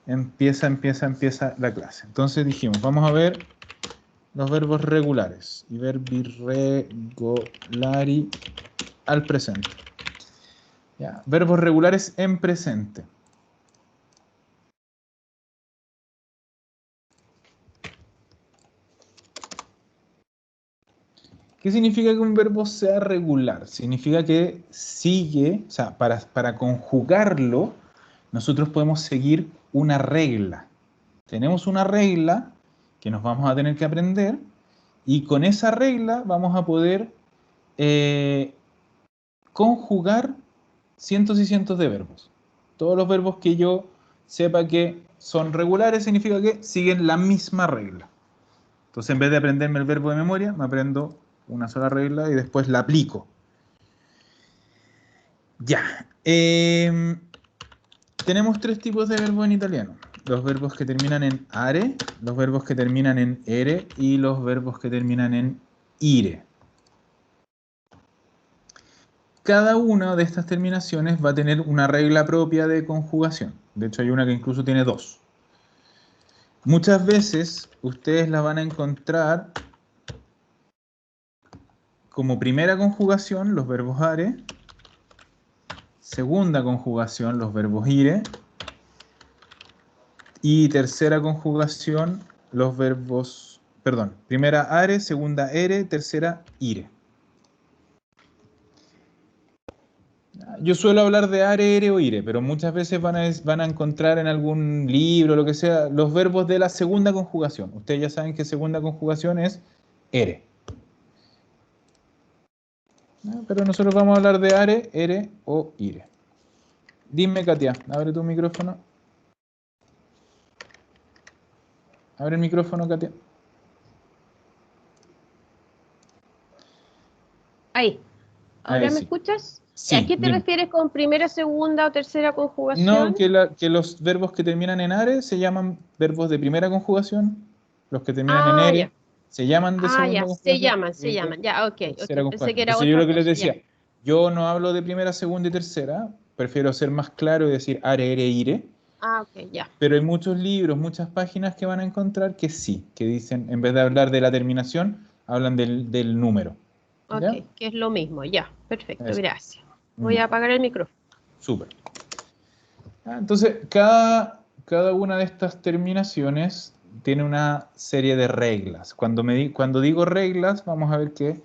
empieza la clase. Entonces dijimos, vamos a ver los verbos regulares. Y verbi regolari al presente. ¿Ya? Verbos regulares en presente. ¿Qué significa que un verbo sea regular? Significa que sigue, o sea, para conjugarlo, nosotros podemos seguir una regla. Tenemos una regla que nos vamos a tener que aprender y con esa regla vamos a poder conjugar cientos y cientos de verbos. Todos los verbos que yo sepa que son regulares significa que siguen la misma regla. Entonces, en vez de aprenderme el verbo de memoria, me aprendo una sola regla y después la aplico. Ya. Tenemos tres tipos de verbos en italiano. Los verbos que terminan en are, los verbos que terminan en ere y los verbos que terminan en ire. Cada una de estas terminaciones va a tener una regla propia de conjugación. De hecho, hay una que incluso tiene dos. Muchas veces ustedes la van a encontrar como primera conjugación los verbos are, segunda conjugación los verbos ire y tercera conjugación los verbos, perdón, primera are, segunda ere, tercera ire. Yo suelo hablar de are, ere o ire, pero muchas veces van a encontrar en algún libro, lo que sea, los verbos de la segunda conjugación. Ustedes ya saben que segunda conjugación es ere. Pero nosotros vamos a hablar de are, ere o ire. Dime, Katia, abre tu micrófono. Abre el micrófono, Katia. Ahí. ¿Ahora Ahí me sí. escuchas? Sí, ¿A qué te dime. refieres con primera, segunda o tercera No, conjugación? que los verbos que terminan en are se llaman verbos de primera conjugación. Los que terminan en Ah, ere ya. se llaman de Ah, segunda ya. Se conjugación llaman, se y de llaman. Ya, ok, tercera ok. Pensé que conjugación. era Entonces yo otra lo que les cosa, ya. decía, yo no hablo de primera, segunda y tercera, prefiero ser más claro y decir are, ere, ire, Ah, ok, ya. pero hay muchos libros, muchas páginas que van a encontrar que sí, que dicen, en vez de hablar de la terminación, hablan del número. Ok, ¿Ya? que es lo mismo, ya. Perfecto, Eso. gracias. Voy a Ya, apagar el micrófono. súper. Entonces, cada una de estas terminaciones tiene una serie de reglas. Cuando digo reglas, vamos a ver que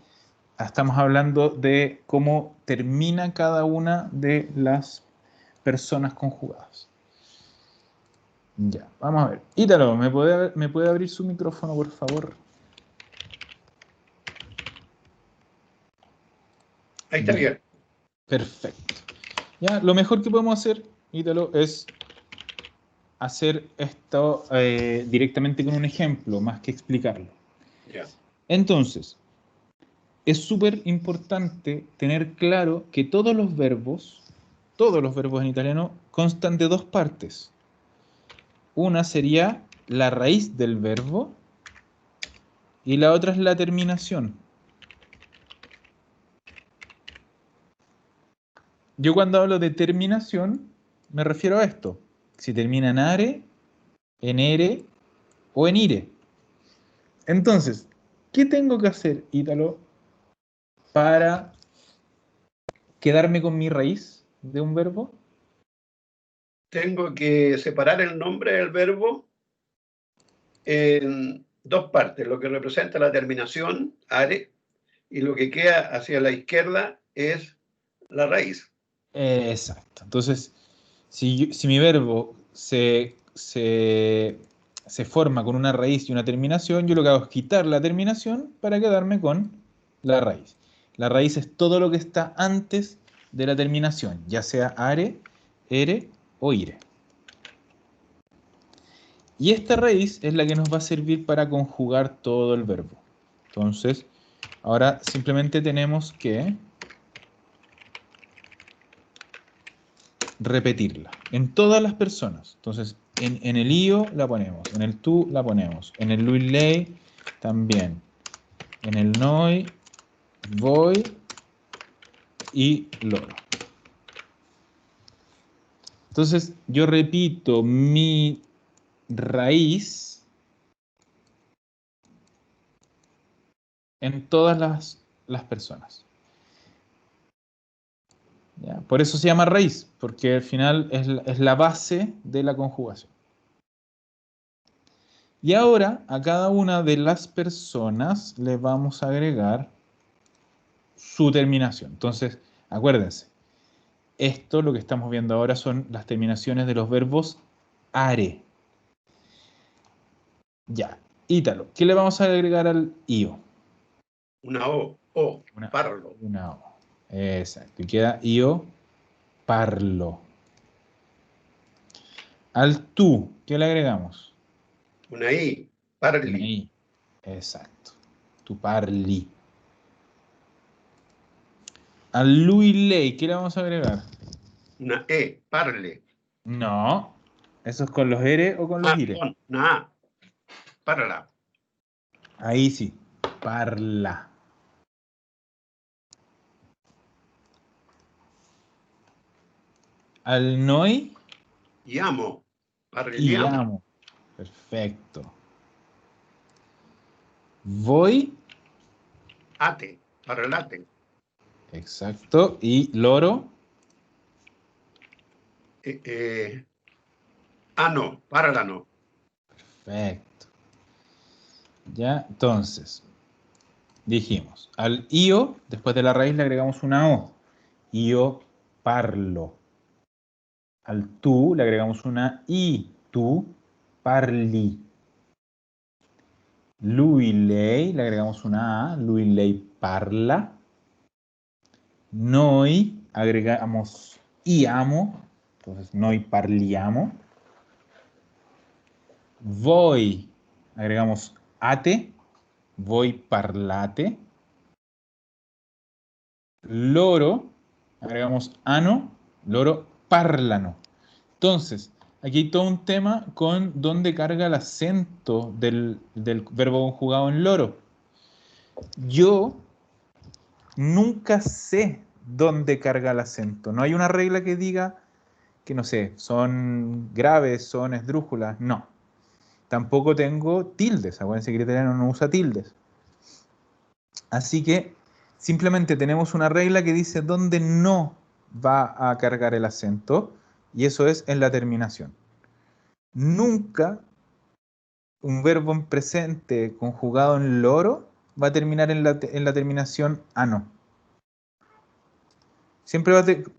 estamos hablando de cómo termina cada una de las personas conjugadas. Ya, vamos a ver. Ítalo, ¿me puede abrir su micrófono, por favor? Ahí está bien. Perfecto. Ya, lo mejor que podemos hacer, Ítalo, es hacer esto directamente con un ejemplo, más que explicarlo. Ya. Entonces, es súper importante tener claro que todos los verbos en italiano constan de dos partes. Una sería la raíz del verbo y la otra es la terminación. Yo cuando hablo de terminación me refiero a esto. Si termina en are, en ere o en ire. Entonces, ¿qué tengo que hacer, Ítalo, para quedarme con mi raíz de un verbo? Tengo que separar el nombre del verbo en dos partes, lo que representa la terminación, are, y lo que queda hacia la izquierda es la raíz. Exacto. Entonces, si mi verbo se forma con una raíz y una terminación, yo lo que hago es quitar la terminación para quedarme con la raíz. La raíz es todo lo que está antes de la terminación, ya sea are, ere o ire. Y esta raíz es la que nos va a servir para conjugar todo el verbo. Entonces, ahora simplemente tenemos que repetirla en todas las personas. Entonces, en el io la ponemos, en el tú la ponemos, en el lui, lei también, en el noi, voi y loro. Entonces, yo repito mi raíz en todas las personas. ¿Ya? Por eso se llama raíz, porque al final es la base de la conjugación. Y ahora a cada una de las personas le vamos a agregar su terminación. Entonces, acuérdense, esto lo que estamos viendo ahora son las terminaciones de los verbos are. Ya, Ítalo, ¿qué le vamos a agregar al io? Una O, parlo. Una O. Exacto, y queda io parlo. Al tú, ¿qué le agregamos? Una I, Una parli. I. Exacto, tu parli. Al lui lei, ¿qué le vamos a agregar? Una E, parle. No, ¿eso es con los ere o con los ire? Perdón, una A, parla. Ahí sí, parla. Al noi, Llamo, parliamo. iamo. Perfecto. Voi, Ate, parlate. exacto. Y loro, No, parlano. perfecto. Ya, entonces, dijimos, al io, después de la raíz le agregamos una O. Io parlo. Al tú le agregamos una I. Tú parli. Lui, lei, le agregamos una A. Lui, lei parla. Noi agregamos iamo. Entonces, noi parliamo. Voi agregamos ate. Voi parlate. Loro, agregamos ano, loro parlano. Entonces, aquí hay todo un tema con dónde carga el acento del verbo conjugado en loro. Yo nunca sé dónde carga el acento. No hay una regla que diga que, no sé, son graves, son esdrújulas. No. Tampoco tengo tildes. Acuérdense que el italiano no usa tildes. Así que simplemente tenemos una regla que dice dónde no va a cargar el acento, y eso es en la terminación. Nunca un verbo en presente conjugado en loro va a terminar en la terminación ano. Siempre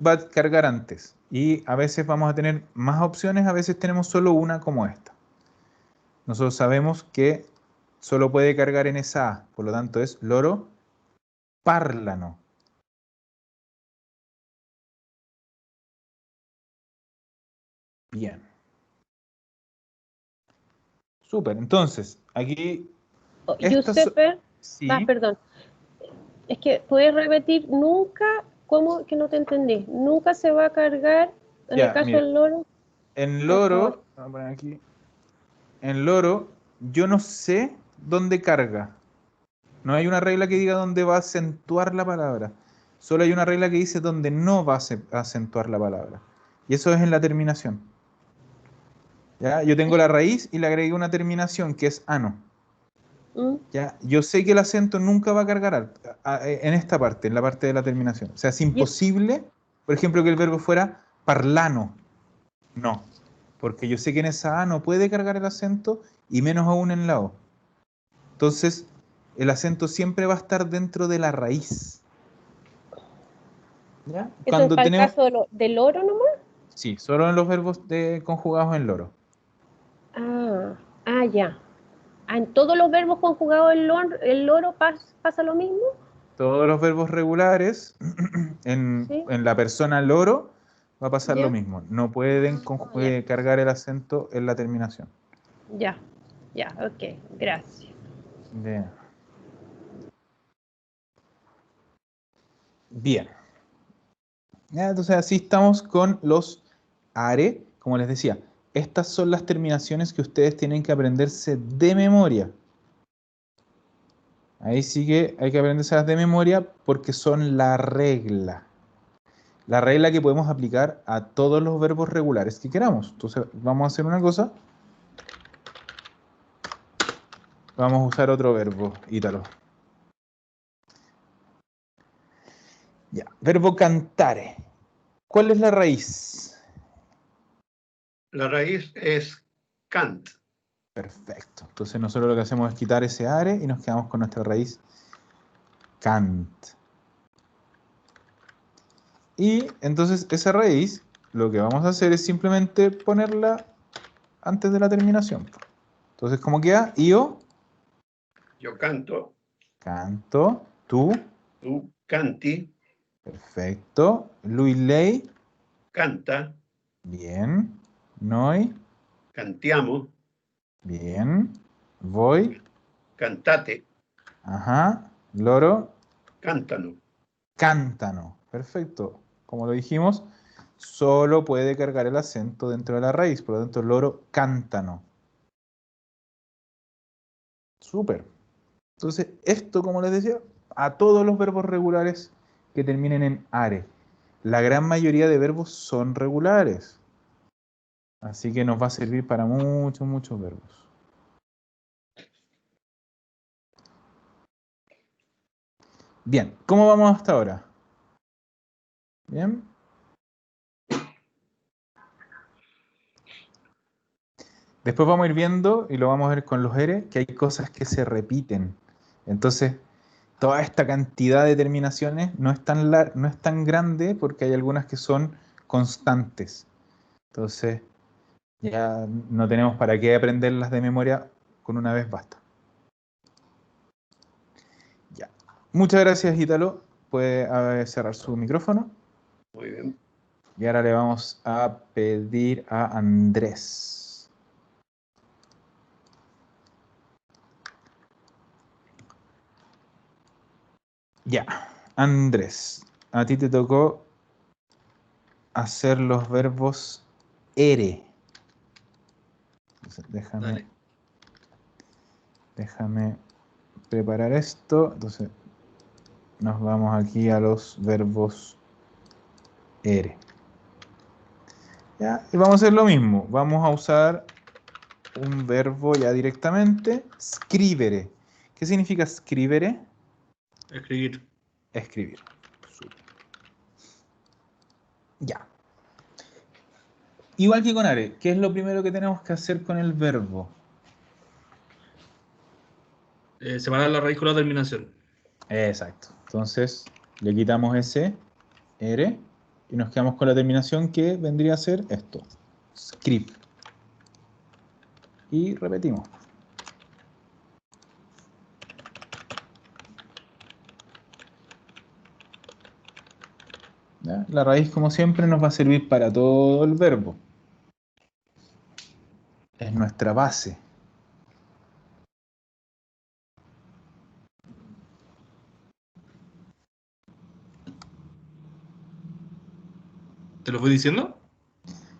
va a cargar antes. Y a veces vamos a tener más opciones, a veces tenemos solo una como esta. Nosotros sabemos que solo puede cargar en esa A, por lo tanto es loro parlano. Bien. Súper. Entonces, aquí estas Giuseppe, sí, perdón. Es que puedes repetir nunca, ¿cómo que no te entendí? Nunca se va a cargar, en el ya, caso mira, del loro, en por favor. loro, vamos a poner aquí, en loro, yo no sé dónde carga. No hay una regla que diga dónde va a acentuar la palabra. Solo hay una regla que dice dónde no va a acentuar la palabra. Y eso es en la terminación. ¿Ya? Yo tengo la raíz y le agregué una terminación que es ano. ¿Mm? ¿Ya? Yo sé que el acento nunca va a cargar en esta parte, en la parte de la terminación. O sea, es Y es- imposible, por ejemplo, que el verbo fuera parlano. No, porque yo sé que en esa A no puede cargar el acento y menos aún en la O. Entonces, el acento siempre va a estar dentro de la raíz. ¿Ya? Eso es Cuando para el tenemos, caso del loro nomás. sí, solo en los verbos conjugados en loro. Ya. ¿En todos los verbos conjugados el loro pasa lo mismo? Todos los verbos regulares, Sí, en la persona loro, va a pasar lo ya, mismo. No pueden ya, cargar el acento en la terminación. ya, ya, ok, gracias. Bien. Bien. Ya, entonces así estamos con los are. Como les decía, estas son las terminaciones que ustedes tienen que aprenderse de memoria. Ahí sí que hay que aprendérselas de memoria porque son la regla. La regla que podemos aplicar a todos los verbos regulares que queramos. Entonces vamos a hacer una cosa. Vamos a usar otro verbo, Ítalo. Ya, verbo cantare. ¿Cuál es la raíz? La raíz es cant. Perfecto. Entonces nosotros lo que hacemos es quitar ese are y nos quedamos con nuestra raíz cant. Y entonces esa raíz, lo que vamos a hacer es simplemente ponerla antes de la terminación. Entonces, ¿cómo queda? Io Yo canto, canto, tú, tú canti, perfecto. Lui, lei, canta, bien. Noi, cantiamo, bien. Voi, cantate, ajá. Loro, cántano. cántano. Perfecto. Como lo dijimos, solo puede cargar el acento dentro de la raíz, por lo tanto, loro, cántano. Súper. Entonces, esto, como les decía, a todos los verbos regulares que terminen en are. La gran mayoría de verbos son regulares. Así que nos va a servir para muchos, muchos verbos. Bien, ¿cómo vamos hasta ahora? Bien. Después vamos a ir viendo, y lo vamos a ver con los ERE, que hay cosas que se repiten. Entonces, toda esta cantidad de terminaciones no es no es tan grande porque hay algunas que son constantes. Entonces, ya no tenemos para qué aprenderlas de memoria, con una vez basta. Ya. Muchas gracias, Ítalo. Puede cerrar su micrófono. Muy bien. Y ahora le vamos a pedir a Andrés. Ya, Andrés, a ti te tocó hacer los verbos ere. Entonces, Dale. déjame preparar esto. Entonces, nos vamos aquí a los verbos ere. Ya, y vamos a hacer lo mismo. Vamos a usar un verbo ya directamente. Scrivere. ¿Qué significa scrivere? Escribir. Escribir. Súper. Ya. Igual que con are, ¿qué es lo primero que tenemos que hacer con el verbo? Separar la raíz con la terminación. Exacto. Entonces, le quitamos ese R y nos quedamos con la terminación que vendría a ser esto. Script. Y repetimos. ¿Ya? La raíz, como siempre, nos va a servir para todo el verbo. Es nuestra base. ¿Te lo fui diciendo?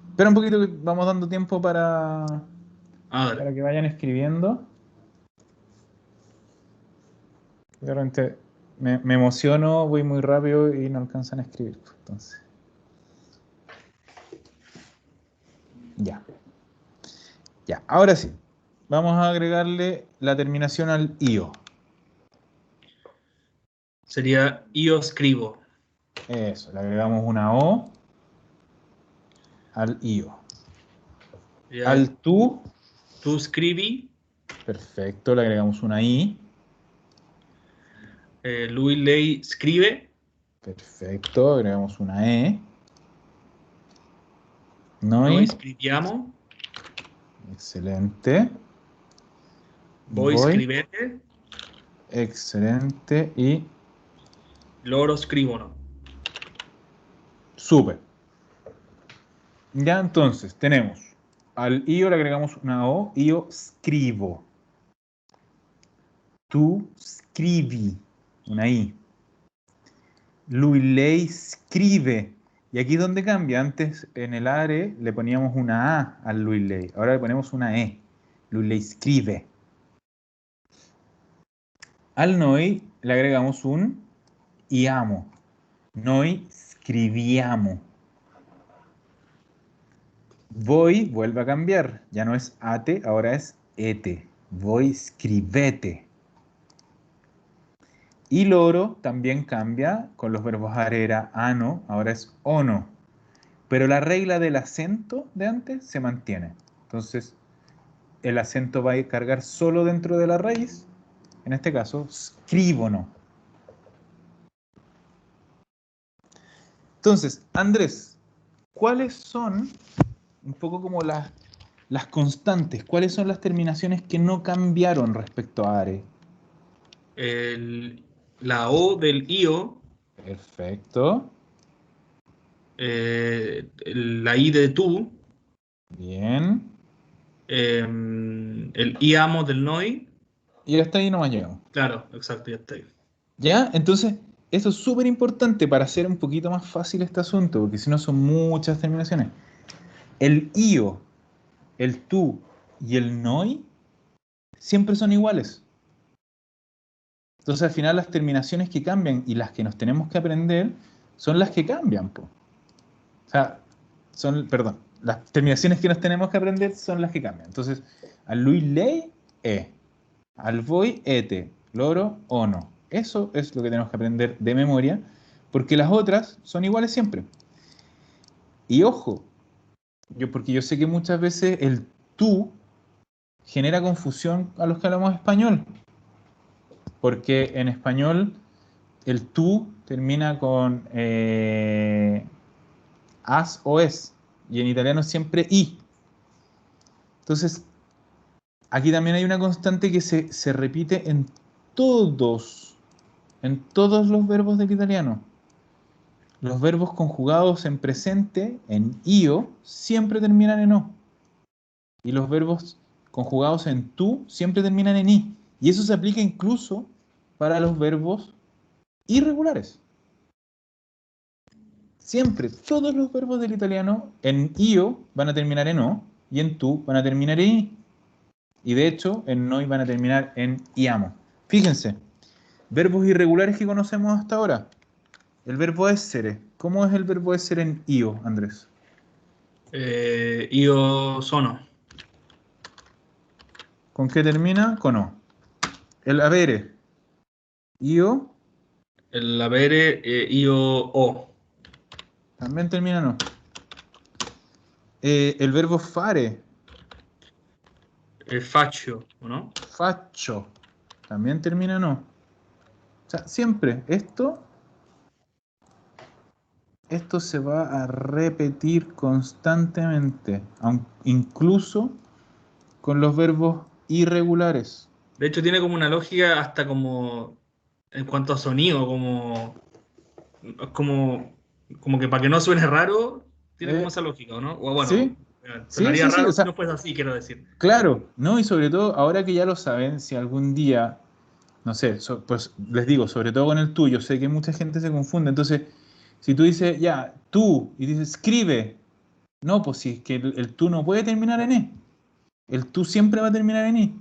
Espera un poquito que vamos dando tiempo Ah, dale. para que vayan escribiendo. De repente me emociono, voy muy rápido y no alcanzan a escribir. Entonces, ya. Ya, ahora sí. Vamos a agregarle la terminación al io. Sería io escribo. Eso, le agregamos una O al io. Sería Al tú, tu scrivi. perfecto, le agregamos una I. Lui lei scrive. Perfecto, agregamos una E. Noi Noi, scriviamo. excelente. Voi Voi, scrivete. excelente. Y Loro scrivono. súper. Ya entonces tenemos al io le agregamos una O, io scrivo. Tu scrivi, una I. Lui, lei scrive. Y aquí es donde cambia. Antes en el are le poníamos una A al lui, lei. Ahora le ponemos una E. Lui, lei scrive. Al noi le agregamos un iamo. Noi scriviamo. Voi vuelve a cambiar. Ya no es ate, ahora es ete. Voy, scrivete. Y loro también cambia con los verbos arera, ano, ahora es ono. Pero la regla del acento de antes se mantiene. Entonces, el acento va a cargar solo dentro de la raíz. En este caso, scrivono. Entonces, Andrés, ¿cuáles son, un poco como las constantes, cuáles son las terminaciones que no cambiaron respecto a are? La O del IO, Perfecto. la I de tú, Bien. el IAMO del NOI. Y hasta ahí nomás llegamos. Claro, exacto, ya está ahí. ¿Ya? Entonces, eso es súper importante para hacer un poquito más fácil este asunto, porque si no son muchas terminaciones. El io, el tú y el noi siempre son iguales. Entonces, al final, las terminaciones que cambian y las que nos tenemos que aprender son las que cambian, po. O sea, perdón, las terminaciones que nos tenemos que aprender son las que cambian. Entonces, al lui lei, e. Al voi, ete. Loro, ono. Eso es lo que tenemos que aprender de memoria, porque las otras son iguales siempre. Y ojo, porque yo sé que muchas veces el tú genera confusión a los que hablamos español, porque en español el tú termina con as o es, y en italiano siempre i. Entonces, aquí también hay una constante que se repite en todos los verbos del italiano. Los verbos conjugados en presente, en io, siempre terminan en o. Y los verbos conjugados en tú siempre terminan en i. Y eso se aplica incluso para los verbos irregulares. Siempre, todos los verbos del italiano en io van a terminar en o y en tú van a terminar en i. Y de hecho, en noi van a terminar en iamo. Fíjense, verbos irregulares que conocemos hasta ahora. El verbo essere. ¿Cómo es el verbo essere en io, Andrés? IO sono. ¿Con qué termina? Con o. El avere. Io El avere, IO O. también termina en o. El verbo fare. Faccio, ¿o no? Faccio. También termina en o. O sea, siempre esto se va a repetir constantemente, incluso con los verbos irregulares. De hecho, tiene como una lógica hasta como en cuanto a sonido, como que para que no suene raro, tiene como Eh, esa lógica, ¿o no? O bueno, ¿Sí? Sí, sonaría sí, sí. O raro si sea, no fuese así, quiero decir. claro, ¿no? Y sobre todo, ahora que ya lo saben, si algún día, no sé, pues les digo, sobre todo con el tuyo, sé que mucha gente se confunde. Entonces, si tú dices, ya, tú, y dices, escribe, no, pues si es que el tú no puede terminar en E. El tú siempre va a terminar en I.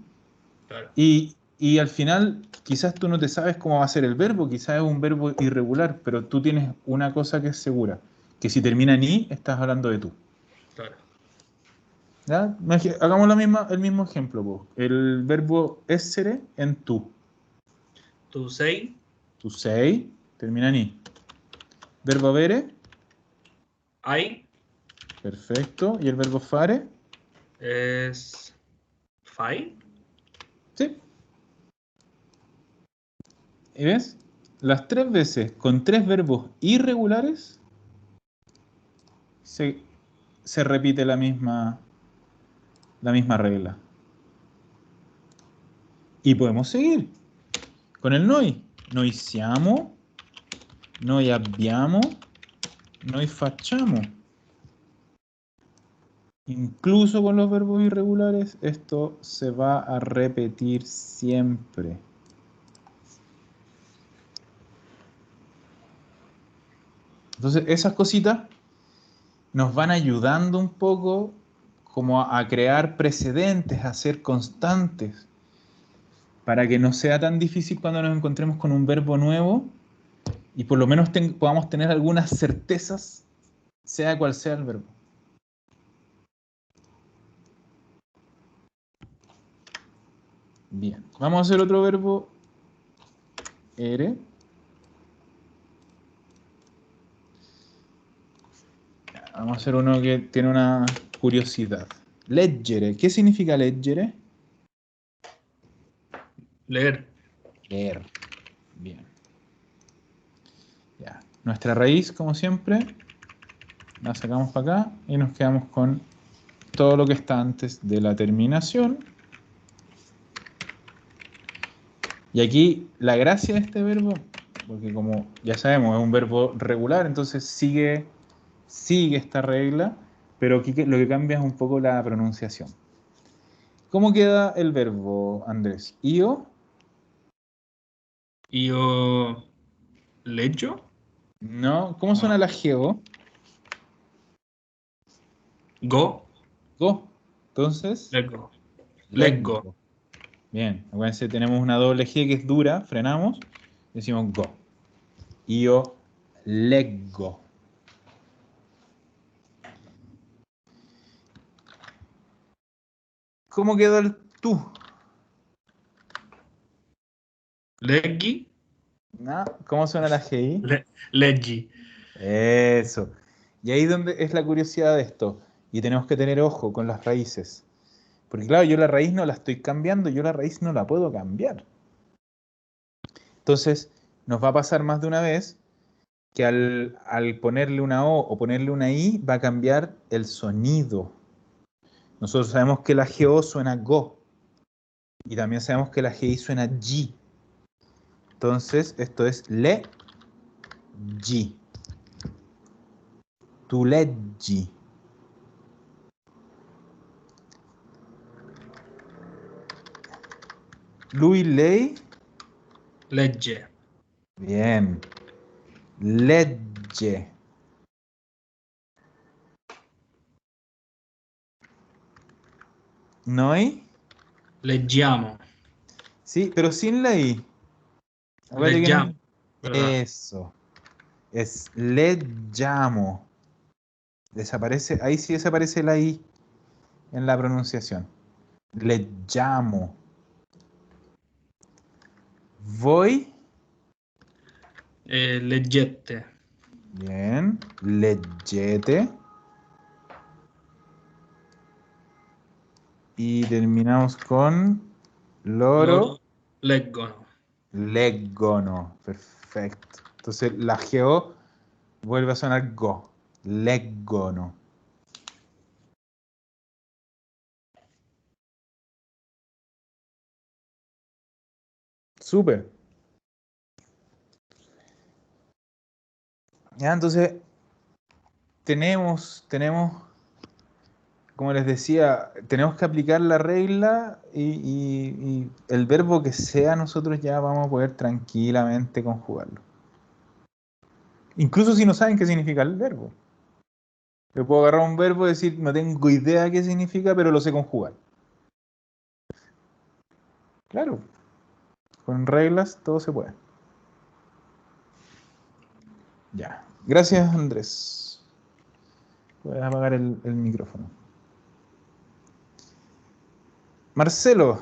Claro, Y al final, quizás tú no te sabes cómo va a ser el verbo, quizás es un verbo irregular, pero tú tienes una cosa que es segura, que si termina en I, estás hablando de tú. claro. ¿Ya? Hagamos el mismo ejemplo, po. El verbo essere en tú. Tu sei, Tu sei, termina en I. Verbo avere, hay, perfecto. ¿Y el verbo fare? es fai. Sí. ¿Y ves? Las tres veces con tres verbos irregulares se, se repite la misma regla. Y podemos seguir con el noi. Noi siamo, noi abbiamo, noi facciamo. Incluso con los verbos irregulares, esto se va a repetir siempre. Entonces, esas cositas nos van ayudando un poco como a crear precedentes, a ser constantes, para que no sea tan difícil cuando nos encontremos con un verbo nuevo y por lo menos podamos tener algunas certezas, sea cual sea el verbo. Bien. Vamos a hacer otro verbo. Ere. Vamos a hacer uno que tiene una curiosidad. Leggere. ¿Qué significa leggere? Leer. Leer. Bien. Ya. Nuestra raíz, como siempre, la sacamos para acá y nos quedamos con todo lo que está antes de la terminación. Y aquí la gracia de este verbo, porque como ya sabemos, es un verbo regular, entonces sigue esta regla, pero aquí lo que cambia es un poco la pronunciación. ¿Cómo queda el verbo, Andrés? ¿Io? Io leggo. No. ¿Cómo suena la geo? Go. Go. Entonces, Leggo. Leggo. leggo. Bien, acuérdense, tenemos una doble G que es dura, frenamos, decimos go. Io leggo. ¿Cómo quedó el tú? Leggi. ¿No? ¿Cómo suena la GI? Leggi. Eso. Y ahí es donde es la curiosidad de esto. Y tenemos que tener ojo con las raíces. Porque claro, yo la raíz no la estoy cambiando, yo la raíz no la puedo cambiar. Entonces, nos va a pasar más de una vez que al ponerle una O ponerle una I va a cambiar el sonido. Nosotros sabemos que la GO suena GO. Y también sabemos que la GI suena G. Entonces, esto es le, G. Tu leggi. Lui, lei. Legge. Bien. Legge. Noi. Leggiamo. Sí, pero sin la I. Acuérdate que Leggiamo. ¿Verdad? eso. Es leggiamo. Desaparece. Ahí sí desaparece la I en la pronunciación. Leggiamo. Voi. Leggette. Bien. Leggete. Y terminamos con loro. Loro leggono. Leggono. Perfecto. Entonces la GO vuelve a sonar go. Leggono. Súper. Ya, entonces tenemos, como les decía, tenemos que aplicar la regla y el verbo que sea, nosotros ya vamos a poder tranquilamente conjugarlo. Incluso si no saben qué significa el verbo. Yo puedo agarrar un verbo y decir, no tengo idea qué significa, pero lo sé conjugar. Claro, con reglas todo se puede. Ya. Gracias, Andrés. Puedes apagar el micrófono. Marcelo,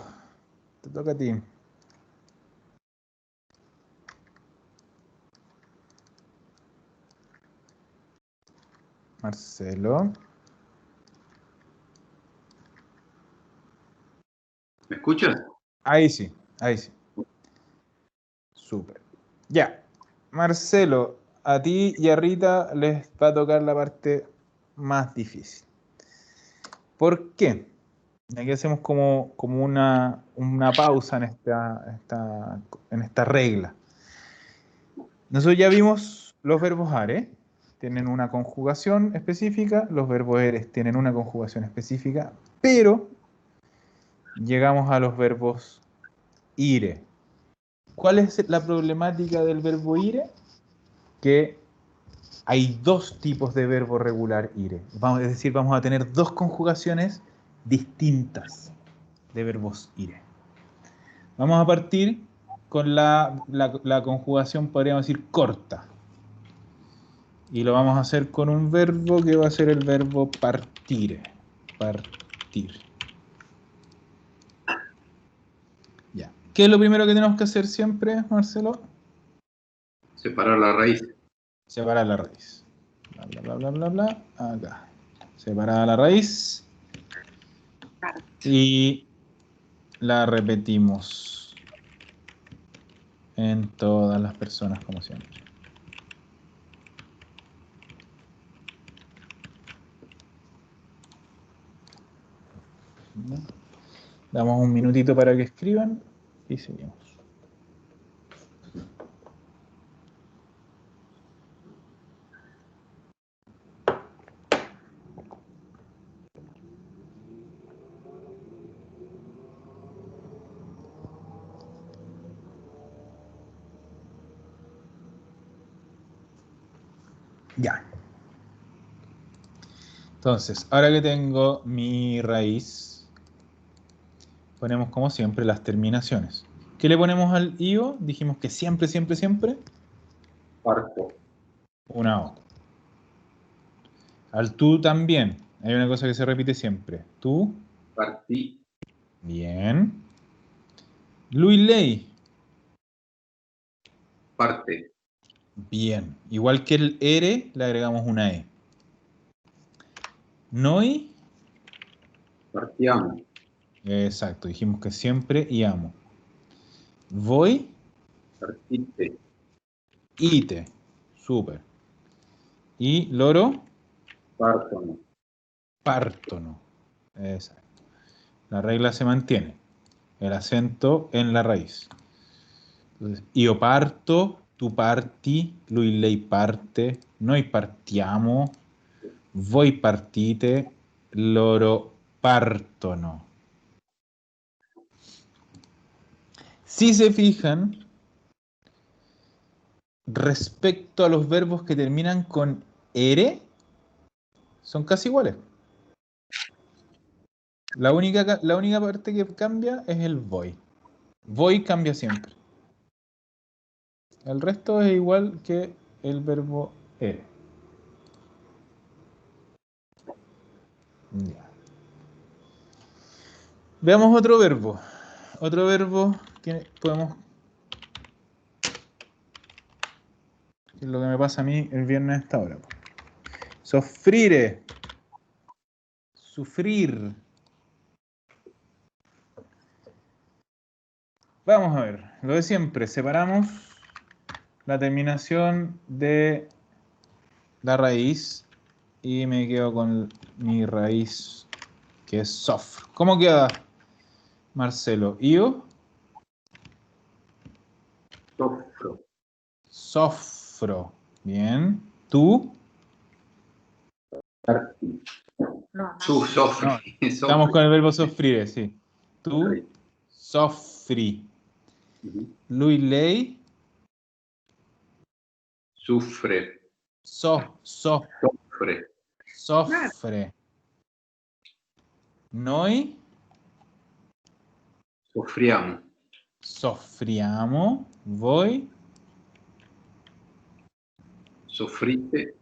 te toca a ti. Marcelo. ¿Me escuchas? Ahí sí, ahí sí. Súper. Ya. Marcelo, a ti y a Rita les va a tocar la parte más difícil. ¿Por qué? Aquí hacemos como una pausa en esta regla. Nosotros ya vimos los verbos are, tienen una conjugación específica, los verbos eres tienen una conjugación específica, pero llegamos a los verbos ire. ¿Cuál es la problemática del verbo ire? Que hay dos tipos de verbo regular ire. Es decir, vamos a tener dos conjugaciones distintas de verbos ire. Vamos a partir con la conjugación, podríamos decir, corta. Y lo vamos a hacer con un verbo que va a ser el verbo partire. Partir. ¿Qué es lo primero que tenemos que hacer siempre, Marcelo? Separar la raíz. Separar la raíz. Bla, bla, bla, bla, bla, bla. Acá. Separada la raíz. Y la repetimos en todas las personas, como siempre. Damos un minutito para que escriban y seguimos. Ya. Entonces, ahora que tengo mi raíz, ponemos como siempre las terminaciones. ¿Qué le ponemos al IO? Dijimos que siempre, siempre, siempre Parto. una O. Al tú también. Hay una cosa que se repite siempre. Tú. Partí. Bien. Lu y Ley. Parte. Bien. Igual que el R, le agregamos una E. Noi. Partiamo. Exacto. Dijimos que siempre y amo. Voy. Partite. Ite. Súper. Y loro. Partono. Pártono. Exacto. La regla se mantiene. El acento en la raíz. Entonces, io parto, tu parti, lui lei parte, noi partiamo, voi partite, loro partono. Si se fijan, respecto a los verbos que terminan con ere, son casi iguales. La única parte que cambia es el voy. Voy cambia siempre. El resto es igual que el verbo ere. Ya. Veamos otro verbo. Otro verbo que podemos... que es lo que me pasa a mí el viernes a esta hora. Soffrire. Sufrir. Vamos a ver. Lo de siempre. Separamos la terminación de la raíz y me quedo con mi raíz que es sof. ¿Cómo queda, Marcelo? Io. Soffro. Sofro. Bien. Tú. Partì. No, Su, soffri. No, Soffri. estamos con el verbo soffrire, sí. Tú. Ok. Soffri. Mhm. Lui, lei. Soffre. Soffre. Soffre. Noi Soffriamo. soffriamo. Voi Soffrite.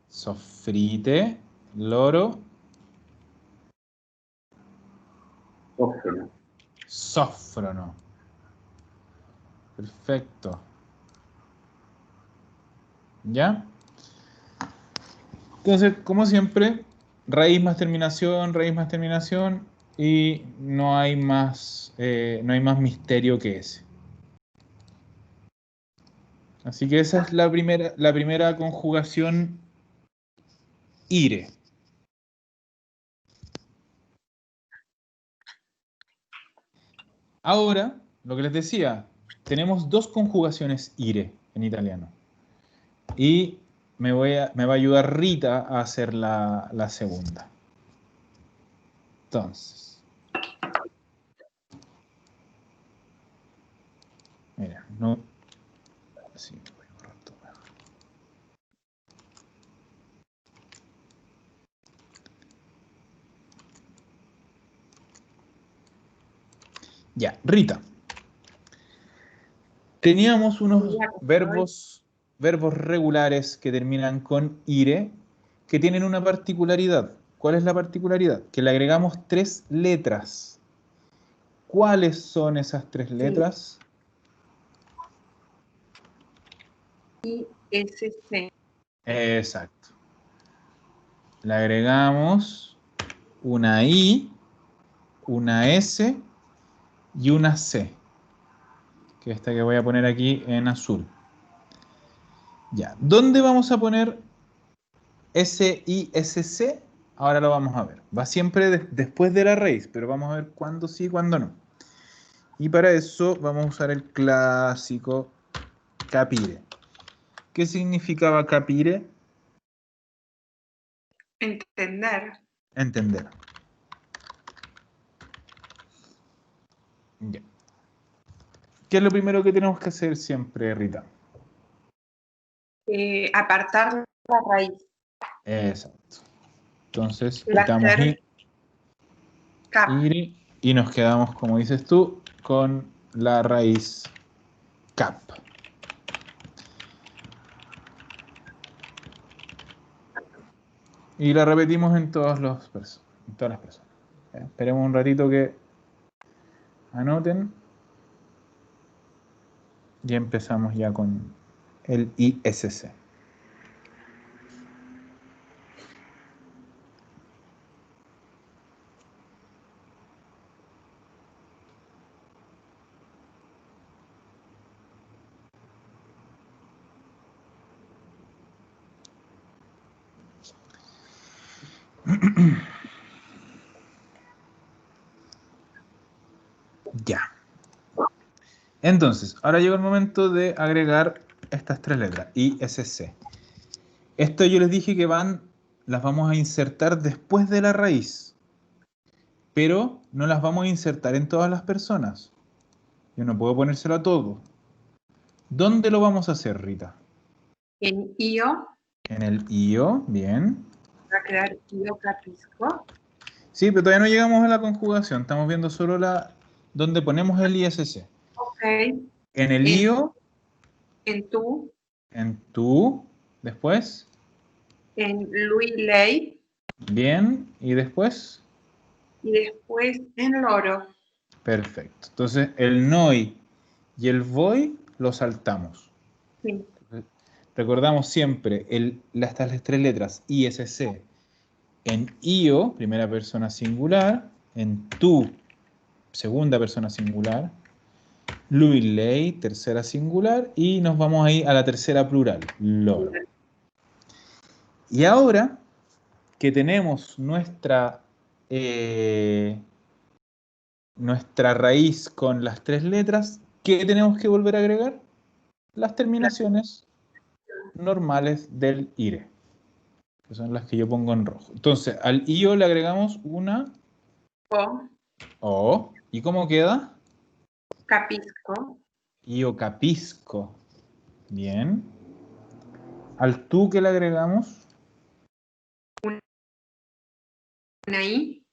soffrite. Loro Soffrono. soffrono. Perfecto. ¿Ya? Entonces, como siempre, raíz más terminación y no hay más misterio que ese. Así que esa es la primera conjugación ire. Ahora, lo que les decía, tenemos dos conjugaciones ire en italiano. Y me va a ayudar Rita a hacer la segunda. Entonces, mira, no. Sí, voy a borrar todo. Ya, Rita. Teníamos unos verbos regulares que terminan con ire, que tienen una particularidad. ¿Cuál es la particularidad? Que le agregamos 3 letras. ¿Cuáles son esas tres letras? ISC. Exacto. Le agregamos una I, una S y una C, que es esta que voy a poner aquí en azul. Ya, ¿dónde vamos a poner SISC? Ahora lo vamos a ver. Va siempre después de la raíz, pero vamos a ver cuándo sí y cuándo no. Y para eso vamos a usar el clásico capire. ¿Qué significaba capire? Entender. Entender. Ya. ¿Qué es lo primero que tenemos que hacer siempre, Rita? Apartar la raíz. Exacto. Entonces, Y quitamos hacer cap. y nos quedamos, como dices tú, con la raíz cap. Y la repetimos en todas las personas. Esperemos un ratito que anoten. Y empezamos ya con el ISC. Ya. Entonces, ahora llegó el momento de agregar estas tres letras, ISC. Esto yo les dije que las vamos a insertar después de la raíz, pero no las vamos a insertar en todas las personas. Yo no puedo ponérselo a todo. ¿Dónde lo vamos a hacer, Rita? En IO. En el IO, bien. Va a quedar IO capisco. Sí, pero todavía no llegamos a la conjugación. Estamos viendo solo donde ponemos el ISC. Ok. En el IO, En tú. en tú, después, En Louis Ley. bien, y después, Y después en Loro. perfecto. Entonces, el noi y el voy lo saltamos. Sí. Recordamos siempre estas tres letras ISC en IO, primera persona singular, en tú, segunda persona singular, Louis Ley, tercera singular, y nos vamos ahí a la tercera plural, loro. Y ahora que tenemos nuestra raíz con las tres letras, ¿qué tenemos que volver a agregar? Las terminaciones normales del IRE, que son las que yo pongo en rojo. Entonces, al IO le agregamos una O. O. ¿Y cómo queda? Capisco. IO capisco. Bien. Al tú, ¿qué le agregamos? Una I.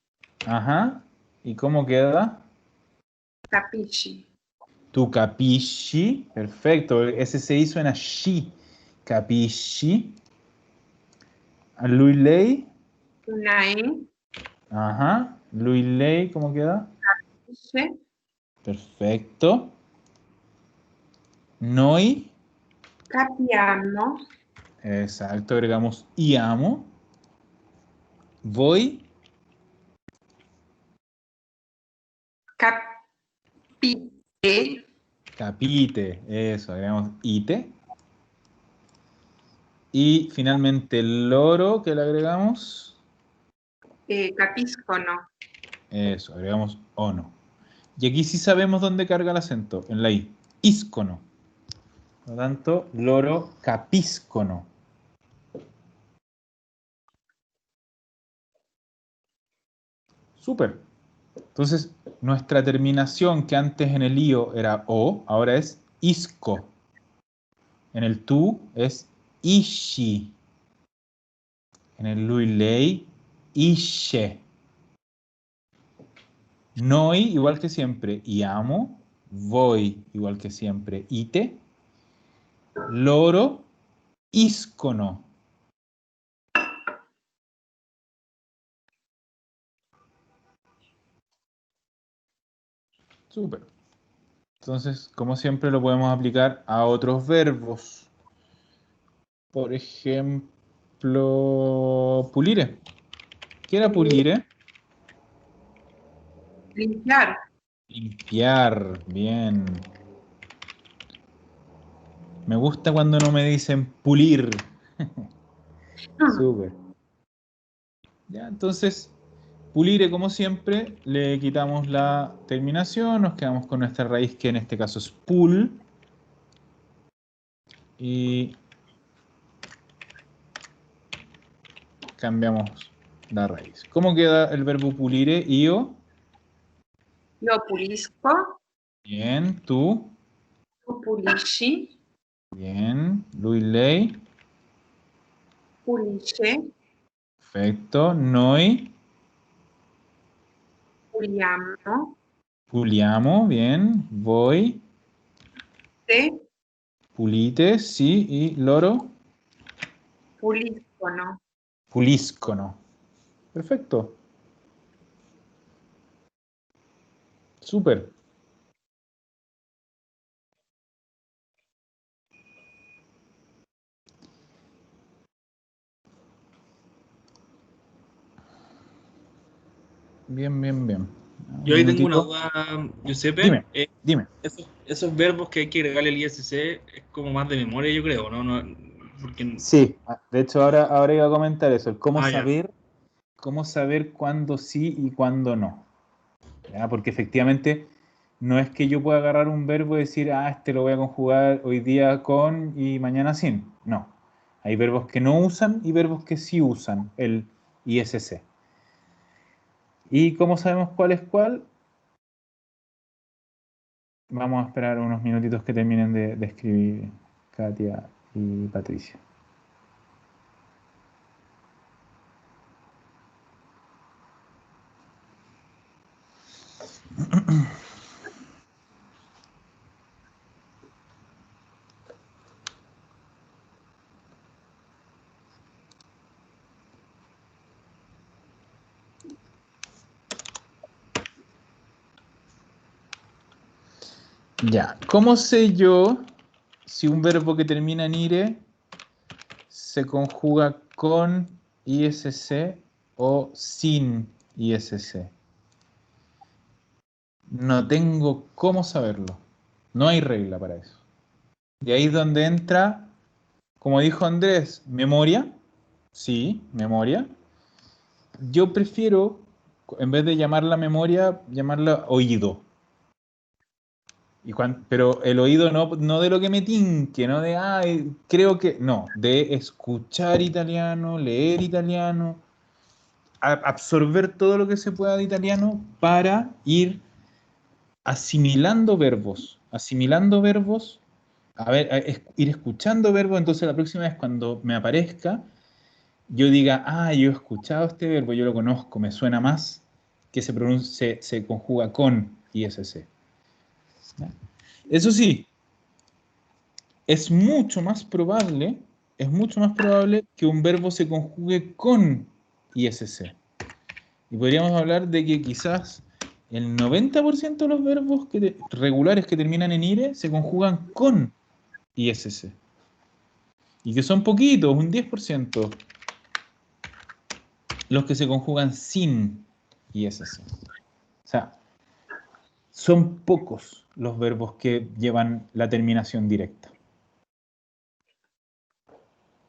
Ajá. ¿Y cómo queda? Capisci. Tu capisci. Perfecto. Ese se hizo en shi. Capisci. Al Louis Ley. Una E. Ajá. Louis Ley, ¿cómo queda? Capisce. Perfecto. Noi. Capiamo. Exacto. Agregamos iamo. Voi. Capite. Capite. Eso. Agregamos ite. Y finalmente el loro, ¿qué le agregamos? Capisco, no. Eso, agregamos ono. Y aquí sí sabemos dónde carga el acento, en la I. Íscono. Por lo tanto, loro capíscono. Súper. Entonces, nuestra terminación que antes en el IO era O, ahora es isco. En el tú es ishi. En el luilei, ishe. Noi, igual que siempre, iamo. Voy, igual que siempre, ite. Loro, íscono. Súper. Entonces, como siempre, lo podemos aplicar a otros verbos. Por ejemplo, pulire. ¿Qué era pulire? Limpiar. Limpiar. Bien. Me gusta cuando no me dicen pulir. Súper. Ya, entonces, pulire, como siempre, le quitamos la terminación, nos quedamos con nuestra raíz, que en este caso es pul. Y cambiamos la raíz. ¿Cómo queda el verbo pulire? Io. Lo pulisco. Bien. Tú. Tu pulisci. Bien. Lui, lei. Pulisce. Perfecto. Noi. Puliamo. Puliamo. Bien. Voi. Te. Pulite. Sí. Y loro. Puliscono. Puliscono. Perfecto. Súper. Bien, bien, bien. Un Yo ahí tengo una minutito. duda, Giuseppe. Dime, dime. Esos verbos que hay que agregarle al ISC es como más de memoria, yo creo, ¿no? Porque... Sí, de hecho ahora iba a comentar eso, el Ya. cómo saber cuándo sí y cuándo no. ¿Ya? Porque efectivamente no es que yo pueda agarrar un verbo y decir, este lo voy a conjugar hoy día con y mañana sin. No. Hay verbos que no usan y verbos que sí usan el ISC. ¿Y cómo sabemos cuál es cuál? Vamos a esperar unos minutitos que terminen de escribir Katia y Patricia. Ya, ¿cómo sé yo si un verbo que termina en ire se conjuga con ISC o sin ISC? No tengo cómo saberlo. No hay regla para eso. Y ahí es donde entra, como dijo Andrés, memoria. Sí, memoria. Yo prefiero, en vez de llamarla memoria, llamarla oído. Pero el oído no de lo que me tinque, no de, creo que, no, de escuchar italiano, leer italiano, absorber todo lo que se pueda de italiano para ir asimilando verbos, a ver, ir escuchando verbos, entonces la próxima vez cuando me aparezca, yo diga, yo he escuchado este verbo, yo lo conozco, me suena más que se conjuga con ISC. ¿Ya? Eso sí, es mucho más probable, es mucho más probable que un verbo se conjugue con ISC. Y podríamos hablar de que quizás el 90% de los verbos regulares que terminan en ire se conjugan con ISC. Y que son poquitos, un 10%, los que se conjugan sin ISC. O sea, son pocos los verbos que llevan la terminación directa.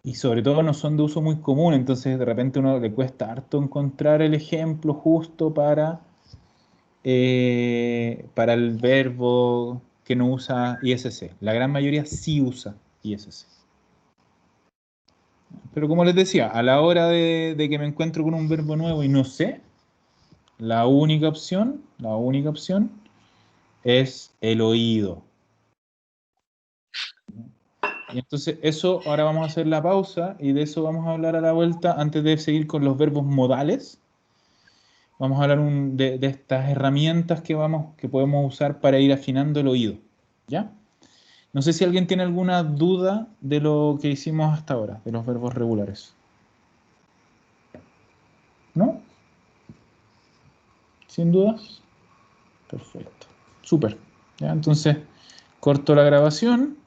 Y sobre todo no son de uso muy común, entonces de repente a uno le cuesta harto encontrar el ejemplo justo para el verbo que no usa ISC. La gran mayoría sí usa ISC. Pero como les decía, a la hora de que me encuentro con un verbo nuevo y no sé, la única opción es el oído. Y entonces eso, ahora vamos a hacer la pausa y de eso vamos a hablar a la vuelta antes de seguir con los verbos modales. Vamos a hablar de estas herramientas que podemos usar para ir afinando el oído. ¿Ya? No sé si alguien tiene alguna duda de lo que hicimos hasta ahora, de los verbos regulares. ¿No? ¿Sin dudas? Perfecto. Súper. ¿Ya? Entonces, corto la grabación.